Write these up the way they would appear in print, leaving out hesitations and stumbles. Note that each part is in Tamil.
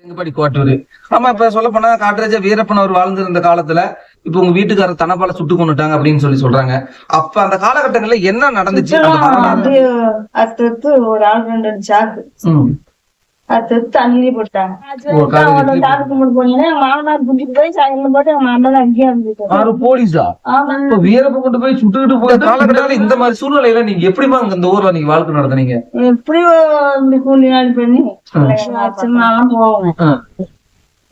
செங்கப்பாடி கோட்டூர். ஆமா, இப்ப சொல்ல போனா காட்டுராஜா வீரப்பன் அவர் வாழ்ந்திருந்த காலத்துல இப்ப உங்க வீட்டுக்காரர் தனப்பால சுட்டு கொண்டுட்டாங்க அப்படின்னு சொல்றாங்க. அப்ப அந்த காலகட்டங்கள்ல என்ன நடந்துச்சு? அடுத்து ஒரு ஆள் 2 சாக்கு அடுத்து அள்ளி போட்டாங்க. போனீங்கன்னா மாமனார் புடிச்சிட்டு போய் சாயங்காலம் போட்டு எங்க மாமனார் அங்கேயே இருந்துட்டு போலீஸா வீரப்ப கொண்டு போய் சுட்டுக்கிட்டு போய் காலகட்டத்துல இந்த மாதிரி சூழ்நிலையில நீங்க எப்படிமா இந்த ஊர்ல நீங்க வாழ்க்கை நடத்துனீங்க? எப்படி கூலி நாள் பண்ணி எல்லாம் போவாங்க.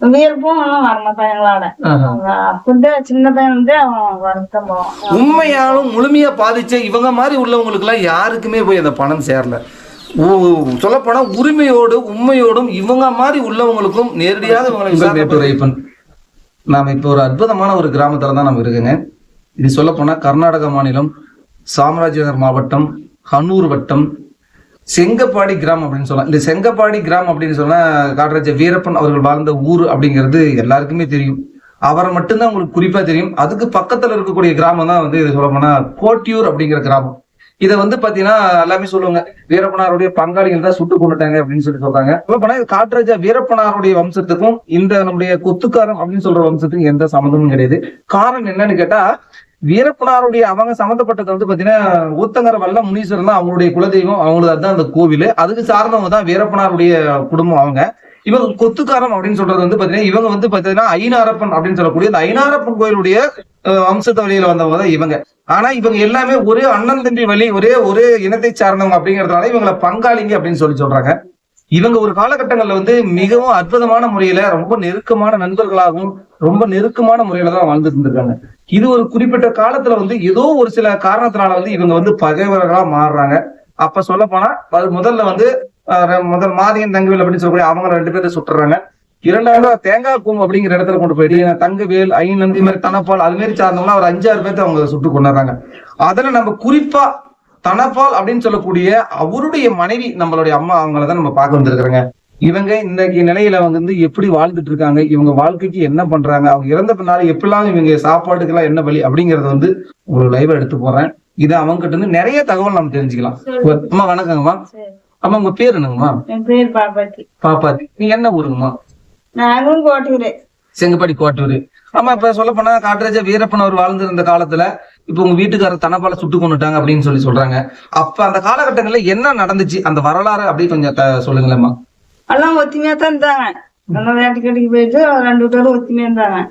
வீரப்பும் வரமாட்டான் எங்களோட. அப்படி சின்ன பையன் வந்து அவன் வருத்தம் போவான். உண்மையாலும் முழுமையா பாதிச்ச இவங்க மாதிரி உள்ளவங்களுக்கு எல்லாம் யாருக்குமே போய் அந்த பணம் சேரல. சொல்ல போனா உரிமையோடு உண்மையோடும் இவங்க மாதிரி உள்ளவங்களுக்கும் நேரடியாக நாம இப்ப ஒரு அற்புதமான ஒரு கிராமத்துல தான் நம்ம இருக்குங்க. இது சொல்ல போனா கர்நாடக மாநிலம் சாம்ராஜ்யநகர் மாவட்டம் ஹன்னூர் வட்டம் செங்கப்பாடி கிராமம் அப்படின்னு சொல்லலாம். இந்த செங்கப்பாடி கிராமம் அப்படின்னு சொன்னா காட்டுராஜா வீரப்பன் அவர்கள் வாழ்ந்த ஊர் அப்படிங்கிறது எல்லாருக்குமே தெரியும். அவரை மட்டும்தான் உங்களுக்கு குறிப்பா தெரியும். அதுக்கு பக்கத்துல இருக்கக்கூடிய கிராமம் தான் வந்து இது சொல்ல போனா கோட்டியூர் அப்படிங்கிற கிராமம். இதை வந்து பாத்தீங்கன்னா எல்லாமே சொல்லுவாங்க, வீரப்பனாருடைய பங்காளிகள் தான் சுட்டு கொண்டுட்டாங்க அப்படின்னு சொல்றாங்க. சொல்ல போனா காட்டுராஜா வீரப்பனாருடைய வம்சத்துக்கும் இந்த நம்முடைய கொத்துக்காரன் அப்படின்னு சொல்ற வம்சத்துக்கும் எந்த சம்மந்தமும் கிடையாது. காரணம் என்னன்னு கேட்டா, வீரப்பனாருடைய அவங்க சம்மந்தப்பட்டது வந்து பாத்தீங்கன்னா ஊத்தங்கர வல்ல முனீஸ்வரன் தான் அவங்களுடைய குலதெய்வம். அவங்களுக்கு அதுதான் அந்த கோவில். அதுக்கு சார்ந்தவங்க தான் வீரப்பனாருடைய குடும்பம். அவங்க இவங்க கொத்துக்காரம் அப்படின்னு சொல்றது வந்து பாத்தீங்கன்னா இவங்க வந்து பாத்தீங்கன்னா ஐனாரப்பன் அப்படின்னு சொல்லக்கூடிய இந்த ஐனாரப்பன் கோயிலுடைய வம்சத்த வழியில வந்தவங்க தான் இவங்க. ஆனா இவங்க எல்லாமே ஒரே அண்ணன் தம்பி வழி ஒரே இனத்தை சார்ந்தவங்க அப்படிங்கறதுனால இவங்களை பங்காளிங்க அப்படின்னு சொல்றாங்க. இவங்க ஒரு காலகட்டங்கள்ல வந்து மிகவும் அற்புதமான முறையில ரொம்ப நெருக்கமான நண்பர்களாகவும் ரொம்ப நெருக்கமான முறையில தான் வாழ்ந்துட்டு இருந்திருக்காங்க. இது ஒரு குறிப்பிட்ட காலத்துல வந்து ஏதோ ஒரு சில காரணத்தினால வந்து இவங்க வந்து பகைவர்களா மாறுறாங்க. அப்ப சொல்ல போனா முதல்ல வந்து முதல் மாதியன் தங்கவேல் அப்படின்னு சொல்லக்கூடிய அவங்க 2 பேரை சுட்டுறாங்க. 2வது தேங்காய் கூம் அப்படிங்கிற இடத்துல கொண்டு போயிட்டு தங்கவேல் ஐநந்தி மாதிரி தனப்பால் அது மாதிரி சார்ந்தவங்களா ஒரு 5-6 பேர்த்த அவங்க சுட்டு கொண்டாடுறாங்க. அதுல நம்ம குறிப்பா தனப்பால் அப்படின்னு சொல்லக்கூடிய அவருடைய மனைவி நம்மளுடைய அம்மா அவங்களதான் நம்ம பார்க்க வந்திருக்கிறோங்க. இவங்க இன்னைக்கு நிலையில வந்து எப்படி வாழ்ந்துட்டு இருக்காங்க, இவங்க வாழ்க்கைக்கு என்ன பண்றாங்க, அவங்க இறந்த பின்னால எப்படிலாம் இவங்க சாப்பாட்டுக்கு எல்லாம் என்ன வழி அப்படிங்கறத வந்து ஒரு லைவா எடுத்து போறேன். இது அவங்க கிட்ட இருந்து நிறைய தகவல் நம்ம தெரிஞ்சுக்கலாம். அம்மா வணக்கங்கம்மா. அம்மா உங்க பேர் என்னங்கம்மா? என் பேர் பாப்பாத்தி. பாப்பாத்தி. நீங்க என்ன ஊருங்கம்மா? நானும் கோட்டூர். செங்கப்பாடி கோட்டூர். ஆமா, இப்ப சொல்ல போனா காட்டுராஜா வீரப்பன் அவர் வாழ்ந்திருந்த காலத்துல இப்ப உங்க வீட்டுக்காரர் தனப்பால சுட்டு கொண்டுட்டாங்க அப்படின்னு சொல்றாங்க. அப்ப அந்த காலகட்டங்கள்ல என்ன நடந்துச்சு, அந்த வரலாறு அப்படி கொஞ்சம் சொல்லுங்களேம்மா. எல்லாம் ஒத்துமையா தான் இருந்தாங்க. நல்லா வேட்டு கட்டிக்கு போயிட்டு 2 பேரும் ஒத்துமையா இருந்தாங்க.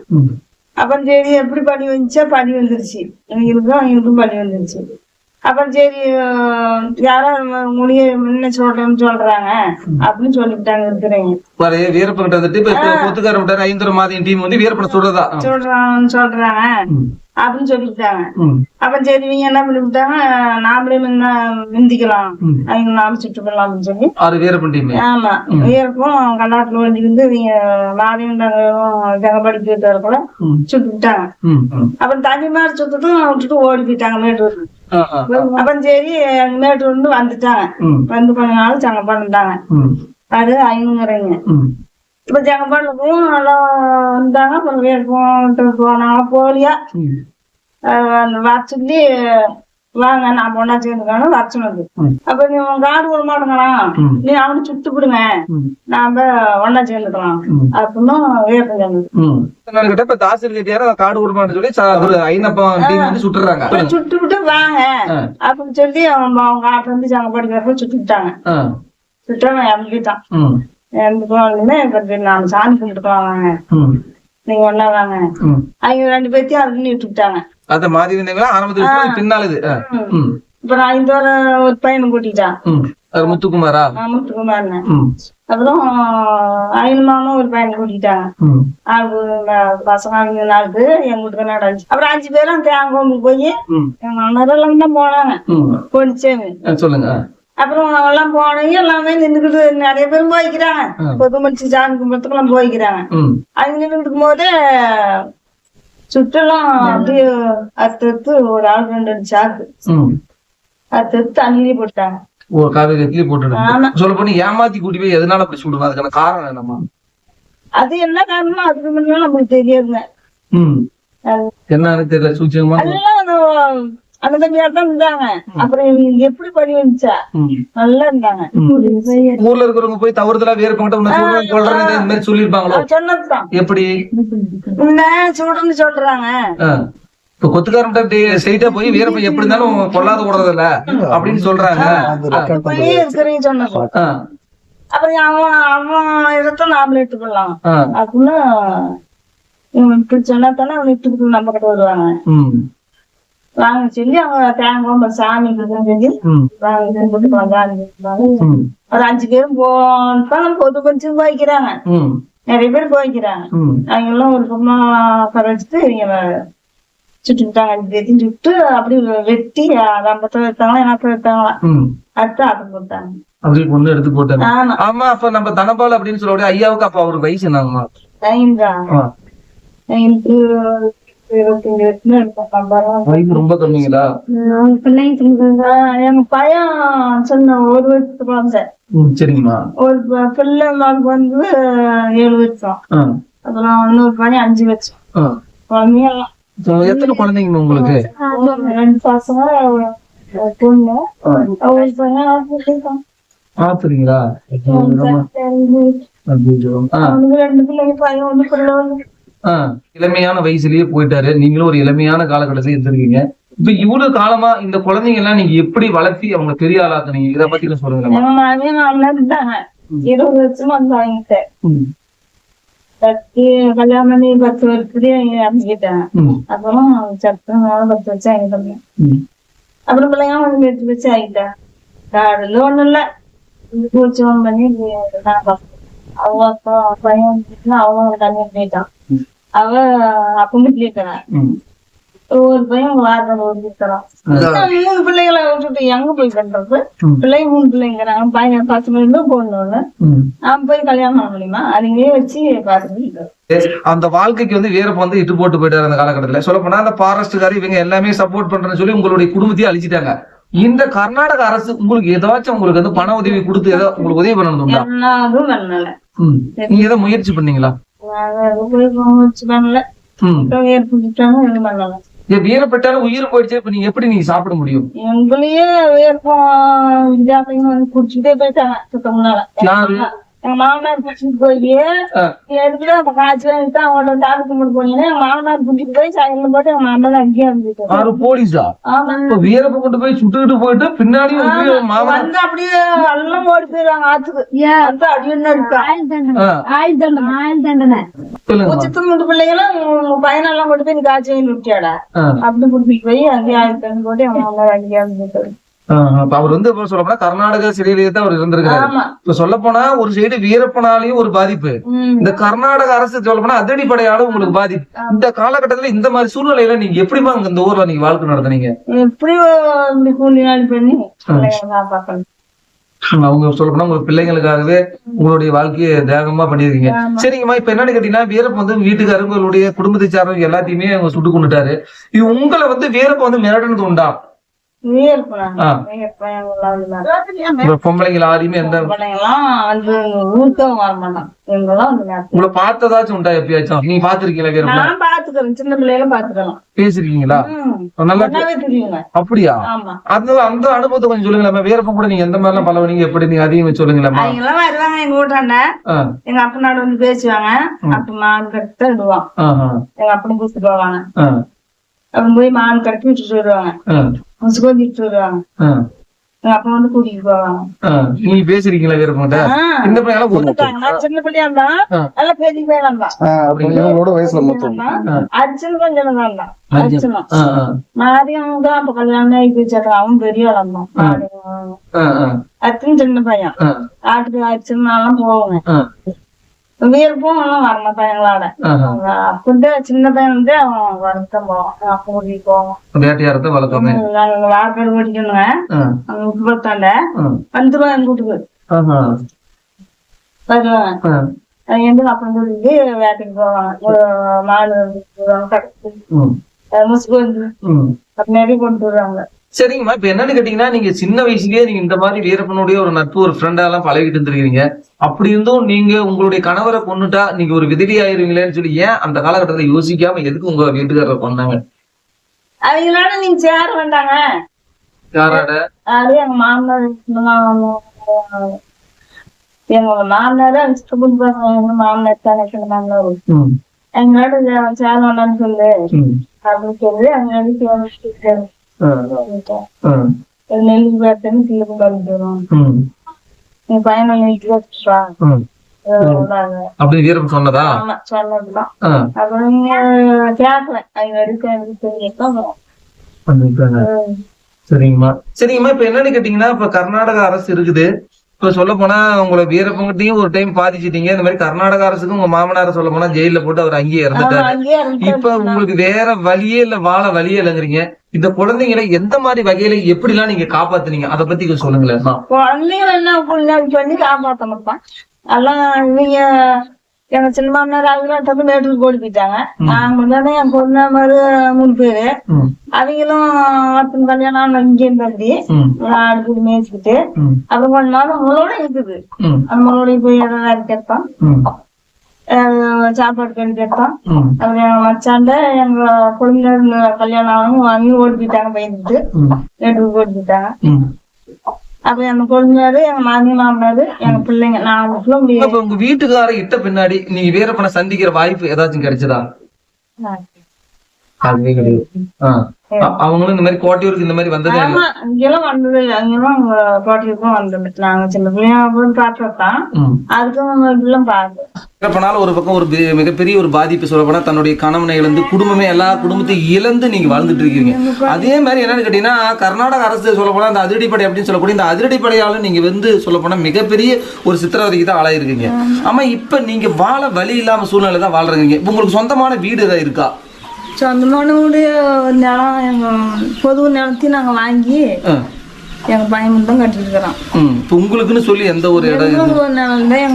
அப்புறம் சரி எப்படி பணி வந்துச்சா பணி வந்துருச்சு. அவங்களுக்கும் பணி வந்துருச்சு. அப்புறம் சரி யாரோ மொழிய முன்ன சொல்றாங்க அப்படின்னு சொல்லிவிட்டாங்க இருக்கிறேங்க. வீரப்பன் வந்துட்டு கொத்துக்கார விட்டாரு 5 மாதியம் டீம் வந்து வீரப்பன் சொல்றாங்க அப்படின்னு சொல்லிவிட்டாங்க. அப்புறம் சரி இவங்க என்ன பண்ணிவிட்டாங்க, நாமளே மிந்திக்கலாம் அவங்க நாம சுட்டு பண்ணலாம் அப்படின்னு சொல்லி வீரப்பன் டீம். ஆமா, வீரப்பும் கர்நாடகத்துல வந்து இவங்க மாதியம் ஜெகப்பாடி போயிட்டு கூட சுட்டு விட்டாங்க. அப்புறம் தண்ணி மாதிரி சுட்டுட்டும் விட்டுட்டு ஓடி போயிட்டாங்க மேட்டூர். அப்புறம் சரி மேட்டூர் வந்து வந்துட்டாங்க. வந்து கொஞ்ச நாள் செங்கப்பாடுட்டாங்க. அது ஐநூறுங்க. இப்ப செங்கப்பாடுக்கும் நல்லா வந்தாங்க. அப்புறம் வேறுக்கும் போனாங்க. போலியா வர சொல்லி வாங்க நான் பொண்ணா சேர்ந்துக்கான வர சொன்னது. அப்ப நீ காடு விட மாட்டேங்களா, நீ அவனு சுட்டு விடுங்க, நாம ஒன்னா சேர்ந்துக்கலாம் அப்படின்னு வேறு காடு விடுமான்னு சொல்லி சுட்டு விட்டு வாங்க அப்படின்னு சொல்லி அவங்க காட்டு வந்து செங்கப்பாடி சுட்டு விட்டாங்க. சுட்டவன் இறந்துட்டான். நான் சாமி கும்பிட்டுக்கலாம் வாங்க, நீங்க ஒன்னா வாங்க. அவங்க 2 பேர்த்தையும் அதுன்னு விட்டுட்டாங்க. இப்ப நான் இந்த ஒரு பையனை கூட்டிட்டான், முத்துக்குமாரா முத்துக்குமார்னு. அப்புறம் ஐநூமாமா ஒரு பையனை கூட்டிட்டாங்க. பசங்க 4 பேர் எங்க வீட்டுக்கு நடந்துச்சு. அப்புறம் 5 பேரும் தேங்கோம்புக்கு போய் எங்க மன்னரெல்லாம் தான் போனாங்க. பொடிச்சேங்க சொல்லுங்க. அப்புறம் எல்லாம் போனவங்க எல்லாமே நின்றுக்கிட்டு நிறைய பேரும் போய்க்கிறாங்க. பொது மனுஷன் சாமி கும்பிடத்துக்கு எல்லாம் போய்க்கிறாங்க. அவங்க நின்றுட்டு இருக்கும் போது சுற்றலாம் அப்படியே அடுத்து ஒரு ஆள் 2 சாக்கு அடுத்து அள்ளி போட்டாங்க. சொல்ல போனா ஏமாத்தி கூட்டி போய் எதனால அப்படி சொல்லுவாங்க, அதுக்கான காரணம் என்னமா? அது என்ன காரணமோ அதுக்கு முன்னாடி நமக்கு தெரியாதுங்க. என்னன்னு தெரியல. சூச்சகமா அந்த தம்பியார் தான் இருந்தாங்க. அப்புறம் இவங்க எப்படி படி வந்துச்சா நல்லா இருந்தாங்க. ஊர்ல இருக்கிறவங்க போய் தவறுதலா வேறுபட்ட சொல்றேன் இந்த மாதிரி சொல்லிருப்பாங்களோ? சொன்னதுதான். எப்படி சொல்றேன்னு சொல்றாங்க. இப்ப கொத்துக்காரன் ஸ்ட்ரெயிட்டா போய் வீரப்ப எப்படி இருந்தாலும் கொள்ளாத விடுறது இல்ல அப்படின்னு சொல்றாங்க. சொன்னது அப்புறம் அவன் இதத்தான் நாமளே எடுத்துக்கலாம் அப்படின்னா இப்படி சொன்னா தானே அவன் எடுத்துக்கிட்டு நம்ம கிட்ட வருவாங்க. வாங்க சொல்லி அவங்க தேங்காய் சாமி சொல்லி வாங்க ஒரு 5 பேரும் போனா பொது கொஞ்சம் போய்க்கிறாங்க. நிறைய பேர் போய்க்கிறாங்க. அவங்க எல்லாம் ஒரு பொம்மா கரை வச்சுட்டு இவங்க சுட்டுட்டாங்க. 5 பேரையும் சுட்டு அப்படி வெட்டி 50 எடுத்தாங்களா 40 எடுத்தாங்களா அடுத்து ஆட்டம் போட்டாங்க. அப்படி பொண்ணு எடுத்து போட்டாங்க. ஆமா. அப்ப நம்ம தனபால் அப்படின்னு சொல்ல ஐயாவுக்கு அப்ப அவருக்கு வயசு என்னங்கம்மா? ரொம்ப கம்மிங்களா? எங்க பையன் சொன்ன 1 வருஷத்து குழந்தை. சரிங்கம்மா. ஒரு பிள்ளை வந்து 7 வருஷம். அப்புறம் இன்னொரு பையன் 5 வருஷம். குழந்தைங்கலாம் எத்தனை குழந்தைங்க உங்களுக்கு? 2 பசங்க பொண்ணு. பாத்துறீங்களா? 2 பிள்ளைங்க பையன் 1 பிள்ளை. இளமையான வயசுலயே போயிட்டாரு. நீங்களும் ஒரு இளமையான காலகட்டத்துல இருந்திருக்கீங்க. இப்ப இவ்வளவு காலமா இந்த குழந்தைங்க எல்லாம் நீங்க எப்படி வளர்த்தி அவங்க பெரிய ஆளாக்குனீங்க? இத பத்தி சொல்லுங்க. 20 வருஷமா வந்து கல்யாணம் பண்ணி 10 வருஷத்துலயே அமைக்கிட்டேன். அப்புறம் சட்டம் 10 வருஷம் ஆகிட்டேன். அப்புறம் பிள்ளைங்க வந்து 8 வருஷம் ஆகிட்டேன். காடுல ஒண்ணும் இல்ல பூச்சம் பண்ணி அவங்க அப்பா பையன் அவங்க கல்யாணம் பண்ணிட்டான். அவ அப்ப வீட்டுல இருக்கிறான். ஒரு பையன் வாரம் இருக்கிறான். 3 பிள்ளைகளை விட்டுட்டு எங்க போய் பண்றது? பிள்ளைங்க 3 பிள்ளைங்கிறாங்க. பையன் 10 மணி போடணும்னு நான் போய் கல்யாணம் பண்ண முடியுமா? அதுவே வச்சு பாத்துட்டு அந்த வாழ்க்கைக்கு வந்து வீரப்ப வந்து இட்டு போட்டு போயிட்டாரு. அந்த காலகட்டத்துல சொல்ல போனா அந்த ஃபாரஸ்ட்காரி இவங்க எல்லாமே சப்போர்ட் பண்றேன்னு சொல்லி உங்களுடைய குடும்பத்தையே அழிச்சிட்டாங்க. இந்த கர்நாடக அரசு உங்களுக்கு ஏதாச்சும் உங்களுக்கு வந்து பண உதவி கொடுத்து ஏதோ உங்களுக்கு உதவி பண்ணணும்டா? நீங்க ஏதோ முயற்சி பண்ணீங்களா? வீரப்பட்டாலும் உயிர் போயிடுச்சு. இப்ப நீங்க எப்படி நீங்க சாப்பிட முடியும்? எங்களையே குடிச்சுட்டே போயிட்டாங்க. எங்க மாமனார் குடிச்சிட்டு போய் எடுத்துட்டு காய்ச்சி வாங்கிட்டு அவங்களோட டாக்டர் கும்பிட்டு போனீங்கன்னா எங்க மாமனார் குடிச்சிட்டு போய் சாயங்காலம் போட்டு எங்க மாமனார் அங்கேயே இருந்துட்டு போலீஸா வீரப்ப கொண்டு போய் சுட்டுக்கிட்டு போயிட்டு பின்னாடி வந்து அப்படியே எல்லாம் ஓடி போயிருவாங்க ஆத்துக்கு. பிள்ளைங்களும் பையனெல்லாம் கொண்டு போய் காய்ச்சி வாங்கி விட்டியாடா அப்படி குடிச்சிட்டு போய் அங்கேயே 1000 போட்டு எங்க மாமனார் அங்கேயே இருந்துட்டு. அவர் வந்து சொல்லப்போனா கர்நாடகா சிறையிலேயே தான் அவர் இருந்திருக்காரு. இப்ப சொல்ல போனா ஒரு சைடு வீரப்பனாலையும் ஒரு பாதிப்பு, இந்த கர்நாடக அரசு சொல்ல போனா அதிரடிப்படையாலும் உங்களுக்கு பாதிப்பு. இந்த காலகட்டத்துல இந்த மாதிரி சூழ்நிலையில நீங்க எப்படிமா இந்த ஊர்ல நீங்க வாழ்க்கை நடத்துனீங்க? எப்படி கூலி நாள் பண்ணி அவங்க சொல்ல போனா உங்க பிள்ளைங்களுக்காகவே உங்களுடைய வாழ்க்கையை தியாகமா பண்ணிருக்கீங்க. சரிங்கம்மா. இப்ப என்னன்னு கேட்டீங்கன்னா வீரப்ப வந்து வீட்டுக்காரங்க உங்களுடைய குடும்பத்தை சார்ந்தவங்க எல்லாத்தையுமே அவங்க சுட்டு கொண்டுட்டாரு. இது உங்களை வந்து வீரப்ப வந்து மிரட்டனது உண்டா? பொம்பளைங்க யாரையுமே உங்களை பார்த்ததாச்சும் உண்டா? எப்பயாச்சும் நீங்க பாத்துருக்கீங்களா? வீரப்பன் பாத்துக்கிறேன். சின்ன பிள்ளைல பாத்துக்கலாம். பேசிருக்கீங்களா? நல்லா அப்படியா? அந்த அனுபவத்தை கொஞ்சம் சொல்லுங்களா? வீரப்பன் கூட நீங்க எந்த மாதிரி எல்லாம் பழவீங்க? எப்படி நீங்க அதிகம் சொல்லுங்களா? வருவாங்க எங்க வீட்டாண்ட. எங்க அப்பனாடு வந்து பேசுவாங்க. அப்ப மான் கட்டு விடுவான். எங்க அப்பனும் கூப்பிட்டு போவாங்க. அப்புறம் போய் மான் கட்டி விட்டுட்டு வருவாங்க. முசுகோந்திட்டு வருவாங்க. அப்ப வந்து கூட்டிட்டு போவாங்க. நீங்க பேசிருக்கீங்களா வீரப்பன்ட்ட? இந்த பையன் சின்ன பிள்ளையா இருந்தா நல்ல பெரிய பையனா இருந்தா வயசுல மொத்தம் அர்ஜுன் கொஞ்சம் தான் அர்ஜுனா மாரியம் தான் அப்ப கல்யாணம் ஆகி போயிச்சாரு. அவன் பெரிய ஆளா இருந்தான். அர்ஜுன் சின்ன பையன். ஆட்டுக்கு அர்ஜுனாலாம் போவாங்க. வீரப்பும் வரணும் பையங்களோட. அப்ப சின்ன பையன் வந்து அவன் வருத்தம் போவான். அப்ப கூட்டிட்டு போவான். வேட்டையாரத்தை வளர்த்தோம். வார்க்காடு ஓடிக்கணுங்க. அங்க உட்படுத்தாண்ட வந்துருவான் எங்க வீட்டுக்கு வருவாங்க. அப்புறம் கூட்டிட்டு வேட்டைக்கு போவாங்க. ஒரு மாடு கடத்து முசுக்கு வந்து நிறைய கொண்டு வருவாங்க. சரிங்கம்மா. இப்ப என்னன்னு கேட்டீங்கன்னா நீங்க சின்ன வயசுலயே நீங்க இந்த மாதிரி வீரப்பனுடைய ஒரு நட்பு ஒரு ஃப்ரெண்டா எல்லாம் பழகிட்டு இருந்திருக்கீங்க. அப்படி இருந்தும் நீங்க உங்களுடைய கணவரை கொண்டுட்டா நீங்க ஒரு விதவி ஆயிருவீங்களேன்னு சொல்லி ஏன் அந்த காலகட்டத்துல யோசிக்காம எதுக்கு உங்க வீட்டுக்காரரை கொண்டாங்க? அவங்களோட நீங்க சேர வேண்டாங்க. யாரோட? அது எங்க மாமனார் எங்க மாமனார எங்க மாமனார் தானே மாமனார் எங்களோட சேர வேண்டாம்னு சொல்லு அப்படின்னு சொல்லி அங்க நெல்லுக்கு பார்த்தேன்னு கிள்ளுக்கு பண்ணிக்கிறோம். என் பையனை நெல்லுக்கு வச்சுட்டா அப்படி வீரம் சொன்னதா? ஆமா சொன்னதுதான். அப்புறம் நீங்க கேட்கல அவங்க எடுக்க சரிங்கம்மா. சரிங்கம்மா, இப்ப என்னன்னு கேட்டீங்கன்னா, இப்ப கர்நாடக அரசு இருக்குது. இப்ப சொல்ல போனா உங்களை வீரப்பங்கிட்டையும் ஒரு டைம் பாதிச்சிட்டீங்க. இந்த மாதிரி கர்நாடக அரசுக்கு உங்க மாமனார சொல்ல போனா ஜெயில போட்டு அவர் அங்கேயே இறந்துட்டாரு. இப்ப உங்களுக்கு வேற வழியே இல்ல, வாழ வழியே இல்லைங்கிறீங்க. இந்த குழந்தைங்களை எந்த மாதிரி வகையில எப்படி எல்லாம் நீங்க காப்பாத்துனீங்க, அதை பத்தி கொஞ்சம் சொல்லுங்களேன். குழந்தைங்க என்ன சொல்லி காப்பாத்தணும்ப்பா. எல்லாம் இவங்க எங்க சின்ன மாமனார் அவங்க மேட்டுக்கு ஓடி போயிட்டாங்க. நாங்க முன்னாடி என் பொண்ணு மாதிரி 3 பேரு. அவங்களும் ஒருத்தன் கல்யாணம் இங்கே இருந்தாப்படி அடுத்து மேய்ச்சிக்கிட்டு அப்புறம் கொஞ்ச நாள் முளோட இருக்குது. அந்த முளோட போய் எதாவது கேட்பான், சாப்பாடு கறி கேட்பான். அப்புறம் எங்க மச்சாண்ட எங்க குழந்தை கல்யாணம் ஆகும் அங்கேயும் ஓடி போயிட்டாங்க. பயந்துட்டு மேட்டுக்கு ஓடி போயிட்டாங்க. அப்ப எங்க குழந்தையாரு எங்க மாமனாரு எங்க பிள்ளைங்க நான் முடியும். உங்க வீட்டுக்கார இட்ட பின்னாடி நீங்க வீரப்பனை சந்திக்கிற வாய்ப்பு ஏதாச்சும் கிடைச்சதா? அதுவே கிடையாது. அவங்களும் இந்த மாதிரி கோட்டையூருக்கு இந்த மாதிரி வந்தது? இங்கெல்லாம் வந்தது இல்லை. அங்கெல்லாம் கோட்டையூருக்கும் வந்துட்டு நாங்க சின்ன பிள்ளைங்க பாத்துதான் அதுக்கும் பாத்து. வீரப்பனால ஒரு பக்கம் ஒரு மிகப்பெரிய ஒரு பாதிப்பு சொல்ல போனா தன்னுடைய கணவனை இழந்து குடும்பமே எல்லா குடும்பத்தையும் இழந்து நீங்க வாழ்ந்துட்டு இருக்கீங்க. அதே மாதிரி என்னன்னு கேட்டீங்கன்னா, கர்நாடக அரசு சொல்ல போனா இந்த அதிரடிப்படை அப்படின்னு சொல்லக்கூடிய இந்த அதிரடிப்படையால நீங்க வந்து சொல்ல போனா மிகப்பெரிய ஒரு சித்திரவதைக்கு தான் ஆளாயிருக்கீங்க. ஆமா, இப்ப நீங்க வாழ வழி இல்லாம சூழ்நிலை தான் வாழ்றீங்க. உங்களுக்கு சொந்தமான வீடு ஏதாவது இருக்கா? சொந்தமான வீடு நிலம் எங்க பொது நிலத்தையும் நாங்க வாங்கி எங்க பையன் தான் கட்டிட்டு இருக்கிறோம். உங்களுக்குன்னு சொல்லி எந்த ஒரு இடம்? எங்க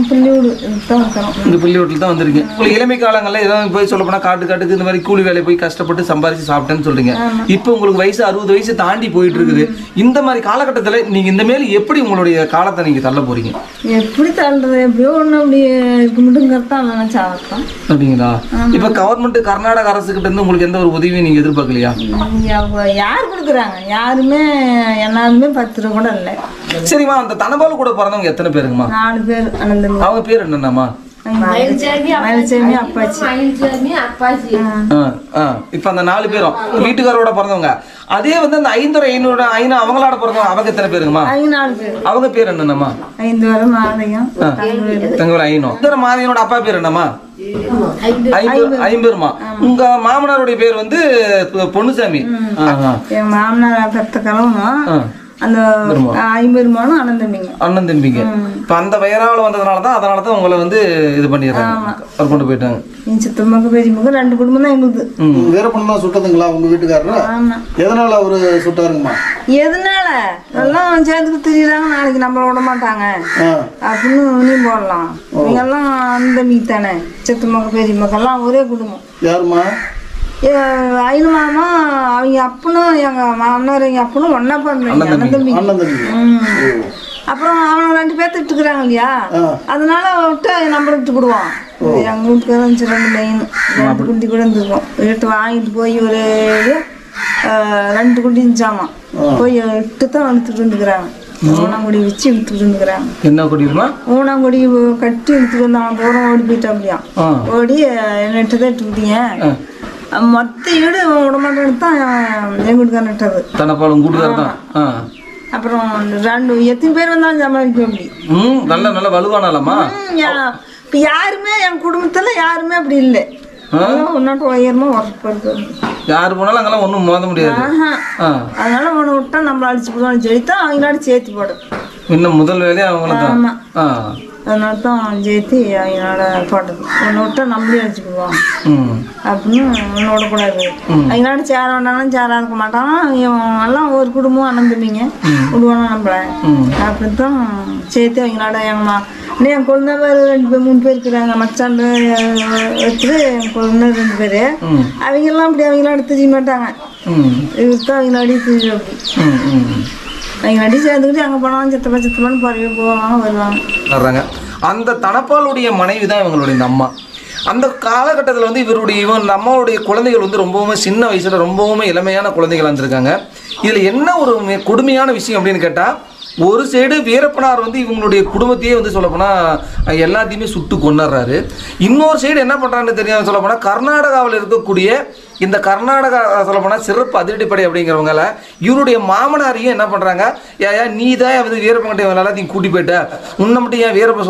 பிள்ளை வீடு தான் இருக்கிறோம். இந்த பிள்ளை வீட்டுல தான் வந்திருக்கீங்க. உங்களுக்கு இளமை காலங்கள்ல ஏதாவது போய் சொல்ல போனா காட்டுக்கு இந்த மாதிரி கூலி வேலை போய் கஷ்டப்பட்டு சம்பாதிச்சு சாப்பிட்டேன்னு சொல்றீங்க. இப்ப உங்களுக்கு வயசு 60 வயசு தாண்டி போயிட்டு இருக்குது. இந்த மாதிரி காலகட்டத்துல நீங்க இந்த மேல எப்படி உங்களுடைய காலத்தை நீங்க தள்ள போறீங்க? எப்படி தள்ளுறது? எப்படியோ ஒண்ணு அப்படி இருக்க மட்டும் நினைச்சாதான். அப்படிங்களா? இப்ப கவர்மெண்ட் கர்நாடக அரசு கிட்ட இருந்து உங்களுக்கு எந்த ஒரு உதவியும் நீங்க எதிர்பார்க்கலையா? யார் கொடுக்குறாங்க? யாருமே எல்லாருமே 10 ரூபா கூட இல்ல. சரிம்மா, அந்த தனபால் கூட பிறந்தவங்க எத்தனை பேருங்கம்மா? 4 பேர். அவங்க பேர் என்னன்னாமா? இப்ப அந்த 4 பேரும் வீட்டுக்காரோட பிறந்தவங்க. அதே வந்து அந்த 5 அவங்களோட பிறந்தவங்க அவங்க எத்தனை பேருங்கம்மா? அவங்க பேர் என்னன்னம்மா? தங்கவேல் ஐனோ. மாதையனோட அப்பா பேர் என்னம்மா? 5 உங்க மாமனாருடைய பேர் வந்து பொன்னுசாமி. மாமனார் பெத்த கிழமை அந்த 50 அண்ணன் தம்பிங்க. இப்ப அந்த வயரால வந்ததுனாலதான் அதனாலதான் உங்களை வந்து இது பண்ணிடுறாங்க, கொண்டு போயிட்டாங்க. சித்தம்மாக்கு பெரியம்மாக்கு 2 குடும்பம் தான் எங்களுக்கு. வீரப்பன் தான் சுட்டதுங்களா உங்க வீட்டுக்காரரு? எதனால அவரு சுட்டாருங்கம்மா? எதனால எல்லாம் சேர்த்துக்கு தெரியுறாங்க, நாளைக்கு நம்மள விட மாட்டாங்க அப்படின்னு நீ போடலாம். நீங்க எல்லாம் அந்த தம்பிக்கு தானே, சித்தம்மாக்கு பெரியம்மாக்கெல்லாம் ஒரே குடும்பம். யாருமா? ஐநு மாமா அவங்க அப்பனும் எங்க மாமனார் எங்க அப்பனும் ஒன்னா பிறந்தாங்க, அண்ணன் தம்பி. அப்புறம் அவனை 2 பேர்த்து விட்டுக்கிறாங்க இல்லையா, அதனால விட்டு நம்மள விட்டு விடுவான். எங்க வீட்டுக்காரன் 2 லைன் 2 குண்டி கூட இருந்துருக்கோம். வீட்டு வாங்கிட்டு போய் ஒரு 2 குண்டி இருந்துச்சாமா, போய் விட்டு தான் எடுத்துட்டு இருந்துக்கிறாங்க. ஊனாங்குடி வச்சு இழுத்துட்டு இருந்துக்கிறாங்க. என்ன கொடிமா? ஊனாங்குடி கட்டி இழுத்துட்டு வந்தாங்க. தூரம் ஓடி போயிட்டா அப்படியா, ஓடி நெட்டு தான் எடுத்துக்கிட்டீங்க. மொத்த ஈடு விடமாட்டேன்னு தான் எங்க வீட்டுக்காரன் நட்டது. தனப்பாலும் கூட்டுக்காரர் தான். அப்புறம் 2 எத்தனை பேர் வந்தாலும் சமாளிக்க அப்படி நல்ல நல்ல வலுவானாலமா. இப்ப யாருமே என் குடும்பத்துல யாருமே அப்படி இல்லை. உன்னாட்டு உயரமா உரப்பு யாரு போனாலும் அங்கெல்லாம் ஒண்ணும் மோத முடியாது. அதனால உன விட்டா நம்மள அடிச்சு போடுவான்னு சொல்லித்தான் அவங்களாட சேர்த்து போடு. இன்னும் முதல் வேலையை அவங்கள. அதனால தான் ஜெயித்து அவங்களோட போட்டது. உன்னை விட்டா நம்மளே அடிச்சு போடுவாங்க அப்படின்னு ஒன்று விடக்கூடாது. அவங்களோட சேர வேண்டாலும் சேரா இருக்க மாட்டாங்க. எல்லாம் ஒரு குடும்பம் அண்ணன் தம்பிங்க விடுவானா நம்மள அப்படித்தான் சேர்த்து அவங்களோட. என் குழந்தை பேர் 2 பேர் 3 பேர் இருக்கிறாங்க. மச்சாண்டு எடுத்துட்டு என் குழந்தை 2 பேரு. அவங்கெல்லாம் அப்படி அவங்களோட தெரிய மாட்டாங்க. இதுதான் அவங்களோட தெரிய அப்படி அவங்க அடி சேர்ந்துக்கிட்டு அங்கே போனாலும் சித்தப்பான்னு பறவை போவாங்க வருவாங்க. அந்த தனப்பாலுடைய மனைவி தான் இவங்களுடைய இந்த அம்மா. அந்த காலகட்டத்தில் வந்து நம்மளுடைய குழந்தைகள் வந்து ரொம்பவுமே சின்ன வயசுல ரொம்பவுமே இளமையான குழந்தைகள் இருந்திருக்காங்க. இதுல என்ன ஒரு கொடுமையான விஷயம் அப்படின்னு கேட்டா, ஒரு சைடு வீரப்பனார் வந்து இவங்களுடைய குடும்பத்தையே வந்து சொல்லப்போனால் எல்லாத்தையுமே சுட்டு கொண்டுறாரு. இன்னொரு சைடு என்ன பண்ணுறான்னு தெரியாமல் சொல்லப்போனால் கர்நாடகாவில் இருக்கக்கூடிய இந்த கர்நாடகா சொல்லப்போனால் சிறப்பு அதிரடிப்படை அப்படிங்கிறவங்கள இவருடைய மாமனாரையும் என்ன பண்ணுறாங்க, ஏயா நீ தான் வந்து வீரப்பன்கிட்ட இவங்க எல்லாத்தையும் கூட்டி போயிட்ட, உன்னை மட்டும் ஏன் வீரப்பன்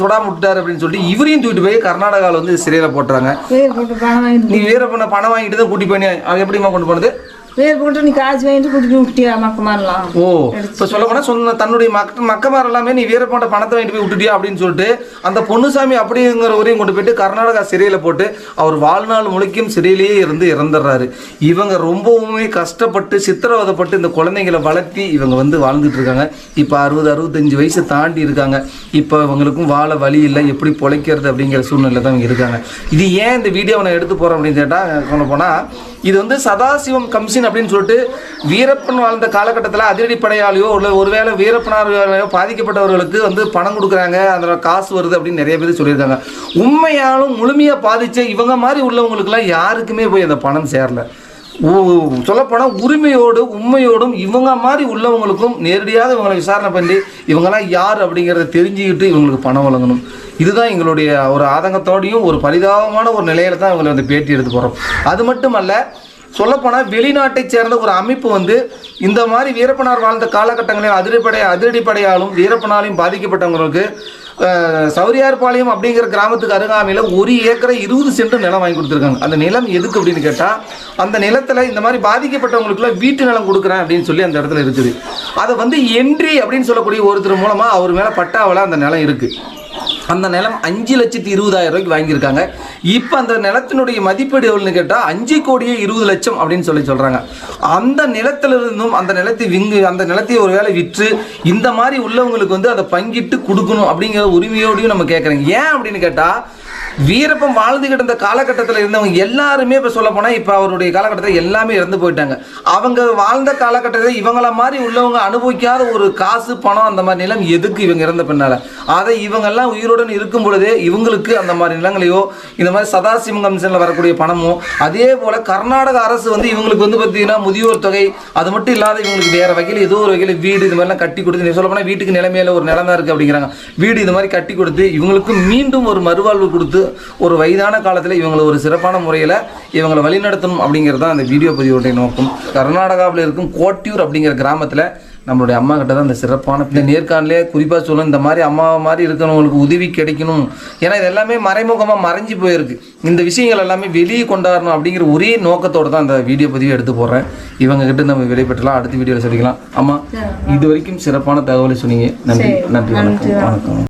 சுடாம விட்டார் அப்படின்னு சொல்லிட்டு இவரையும் தூக்கிட்டு போய் கர்நாடகாவில் வந்து சிறையில் போட்டுறாங்க. நீ வீரப்பனை பணம் வாங்கிட்டு தான் கூட்டி போய் அது எப்படிமா கொண்டு போனது? வேர் போட்டு நீ காசு வாங்கிட்டு கூட்டிட்டு விட்டியா மக்கமாரலாம்? ஓ, இப்போ சொல்ல போனா தன்னுடைய மக்கமார் எல்லாமே நீ வீரப்பன்ட்ட பணத்தை வாங்கிட்டு போய் விட்டுட்டியா அப்படின்னு சொல்லிட்டு அந்த பொன்னுசாமி அப்படிங்கிறவரையும் கொண்டு போயிட்டு கர்நாடகா சிறையில போட்டு அவர் வாழ்நாள் முழுக்கும் சிறையிலேயே இருந்து இறந்துடுறாரு. இவங்க ரொம்பவுமே கஷ்டப்பட்டு சித்திரவதைப்பட்டு இந்த குழந்தைங்களை வளர்த்தி இவங்க வந்து வாழ்ந்துட்டு இருக்காங்க. இப்போ 60-65 வயசு தாண்டி இருக்காங்க. இப்போ இவங்களுக்கும் வாழ வழி இல்லை, எப்படி பொழைக்கிறது அப்படிங்கிற சூழ்நிலை தான் இவங்க இருக்காங்க. இது ஏன் இந்த வீடியோவை நான் எடுத்து போறேன் அப்படின்னு கேட்டா, சொல்ல போனா இது வந்து சதாசிவம் கமிஷன் அப்படின்னு சொல்லிட்டு வீரப்பன் வாழ்ந்த காலகட்டத்தில் அதிரடிப்படையாலேயோ இல்லை ஒருவேளை வீரப்பனாரையோ பாதிக்கப்பட்டவர்களுக்கு வந்து பணம் கொடுக்குறாங்க, அதில் காசு வருது அப்படின்னு நிறைய பேர் சொல்லியிருக்காங்க. உண்மையாலும் முழுமையாக பாதித்த இவங்க மாதிரி உள்ளவங்களுக்குலாம் யாருக்குமே போய் அந்த பணம் சேரல. சொல்லப்போனால் உரிமையோடு உண்மையோடும் இவங்க மாதிரி உள்ளவங்களுக்கும் நேரடியாக இவங்களை விசாரணை பண்ணி இவங்கெல்லாம் யார் அப்படிங்கிறத தெரிஞ்சுக்கிட்டு இவங்களுக்கு பணம் வழங்கணும். இதுதான் எங்களுடைய ஒரு ஆதங்கத்தோடையும் ஒரு பரிதாபமான ஒரு நிலையில தான் இவங்களை வந்து பேட்டி எடுத்து போகிறோம். அது மட்டுமல்ல, சொல்லப்போனால் வெளிநாட்டை சேர்ந்த ஒரு அமைப்பு வந்து இந்த மாதிரி வீரப்பனார் வாழ்ந்த காலகட்டங்களில் அதிரடிப்படையாலும் வீரப்பனாலையும் பாதிக்கப்பட்டவங்களுக்கு சௌரியார்பாளையம் அப்படிங்கிற கிராமத்துக்கு அருகாமையில் 1 ஏக்கரை 20 சென்ட் நிலம் வாங்கி கொடுத்துருக்காங்க. அந்த நிலம் எதுக்கு அப்படின்னு கேட்டால், அந்த நிலத்தில் இந்த மாதிரி பாதிக்கப்பட்டவங்களுக்குலாம் வீட்டு நிலம் கொடுக்குறேன் அப்படின்னு சொல்லி அந்த இடத்துல இருக்குது. அதை வந்து என்ட்ரி அப்படின்னு சொல்லக்கூடிய ஒருத்தர் மூலமாக அவர் மேலே பட்டாவில் அந்த நிலம் இருக்குது. அந்த நிலம் 5,20,000 ரூபாய்க்கு வாங்கியிருக்காங்க. இப்போ அந்த நிலத்தினுடைய மதிப்பீடு எவ்வளோன்னு கேட்டால் 5,20,00,000 அப்படின்னு சொல்கிறாங்க. அந்த நிலத்திலிருந்தும் அந்த நிலத்தை ஒரு வேளை விற்று இந்த மாதிரி உள்ளவங்களுக்கு வந்து அதை பங்கிட்டு கொடுக்கணும் அப்படிங்கிற உரிமையோடையும் நம்ம கேட்குறோங்க. ஏன் அப்படின்னு கேட்டால், வீரப்பன் வாழ்ந்துகிட்டு இருந்த காலகட்டத்தில் இருந்தவங்க எல்லாருமே இப்போ சொல்ல போனால் இப்போ அவருடைய காலகட்டத்தில் எல்லாமே இறந்து போயிட்டாங்க. அவங்க வாழ்ந்த காலகட்டத்தில் இவங்கள மாதிரி உள்ளவங்க அனுபவிக்காத ஒரு காசு பணம் அந்த மாதிரி நிலம் எதுக்கு இவங்க இறந்த பின்னால்? அதை இவங்கெல்லாம் உயிருடன் இருக்கும் பொழுதே இவங்களுக்கு அந்த மாதிரி நிலங்களையோ இந்த மாதிரி சதாசிவம் கமிஷனில் வரக்கூடிய பணமோ, அதே போல் கர்நாடக அரசு வந்து இவங்களுக்கு வந்து பார்த்தீங்கன்னா முதியோர் தொகை, அது மட்டும் இல்லாத இவங்களுக்கு வேறு வகையில் ஏதோ ஒரு வகையில் வீடு இது மாதிரிலாம் கட்டி கொடுத்து, சொல்ல போனால் வீட்டுக்கு நிலைமையில ஒரு நிலம் தான் இருக்குது அப்படிங்கிறாங்க, வீடு இது மாதிரி கட்டி கொடுத்து இவங்களுக்கு மீண்டும் ஒரு மறுவாழ்வு கொடுத்து ஒரு வயதான காலத்தில் இவங்களை ஒரு சிறப்பான முறையில் இவங்களை வழிநடத்தணும் அப்படிங்கிறது தான் அந்த வீடியோ பதிவோடைய நோக்கம். கர்நாடகாவில் இருக்கும் கோட்டியூர் அப்படிங்கிற கிராமத்தில் நம்மளுடைய அம்மா கிட்ட தான் இந்த சிறப்பான இந்த நேர்காணலே குறிப்பாக சொல்லணும், இந்த மாதிரி அம்மா மாதிரி இருக்கிறவங்களுக்கு உதவி கிடைக்கணும். ஏன்னா இது எல்லாமே மறைமுகமாக மறைஞ்சு போயிருக்கு. இந்த விஷயங்கள் எல்லாமே வெளியே கொண்டாடணும் அப்படிங்கிற ஒரே நோக்கத்தோடு தான் அந்த வீடியோ பதிவை எடுத்து போடுறேன். இவங்க கிட்ட நம்ம விடை பெற்றலாம், அடுத்த வீடியோவில் சொல்லிக்கலாம். அம்மா, இது வரைக்கும் சிறப்பான தகவலை சொன்னீங்க. நன்றி, நன்றி, வணக்கம், வணக்கம்.